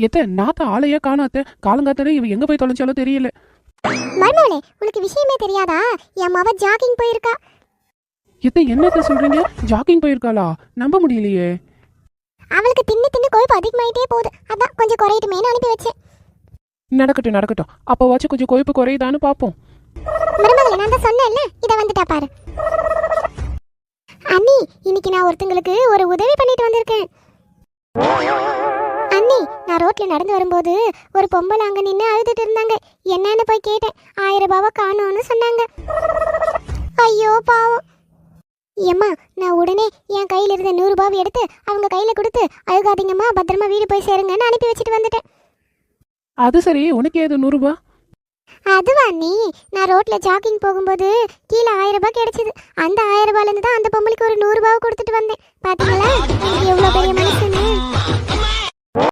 எத்த நாத்த ஆளையே காணாத்த காலங்காத்தாலே இவ எங்க போய் தொலைஞ்சாலும் தெரியல. மர்மோளே, உனக்கு விஷயமே தெரியாதா? என் மவ ஜாகிங் போயிருக்கா. எத்த என்னத்த சொல்றீங்க? ஜாக்கிங் போயிருக்காளா? நம்ப முடியலையே. அவளுக்கு தின்னு தின்னு கொழுப்பு அதிகமாயிட்டே போகுது, அதான் கொஞ்சம் குறையட்டுமேனு அனுப்பி வச்சேன். நடக்கட்டும் நடக்கட்டும், அப்போவாச்சும் கொஞ்சம் கொழுப்பு குறையுதான்னு பாப்போம். மருமகளே, நான் தான் சொன்னேன்ல, இதை வந்துட்டா பாரு. அண்ணி, இன்னைக்கு நான் ஒருத்தங்களுக்கு ஒரு உதவி பண்ணிட்டு வந்திருக்கேன். அண்ணி, நான் ரோட்ல நடந்து வரும்போது ஒரு பொம்பளை அங்க நின்று அழுதுட்டு இருந்தாங்க. என்னன்னு போய் கேட்டேன். 1000 ரூபாவை காணோன்னு சொன்னாங்க. ஐயோ பாவம். ஏம்மா, நான் உடனே என் கையில இருந்த 100 ரூபாவை எடுத்து அவங்க கையில கொடுத்து, அழுகாதீங்கம்மா, பத்திரமா வீடு போய் சேருங்கன்னு அனுப்பி வச்சுட்டு வந்துட்டேன். அது சரி, உனக்கு ஏது 100 ரூபா? அதுவா அண்ணி, நான் ரோட்ல ஜாக்கிங் போகும்போது கீழே 1000 ரூபாய் கிடைச்சது. அந்த 1000 ரூபாயில இருந்து தான் அந்த பொம்பளைக்கு ஒரு 100 ரூபாவை கொடுத்துட்டு வந்தேன். பாத்தீங்களா எவ்வளவு பெரிய மனுஷன்னு.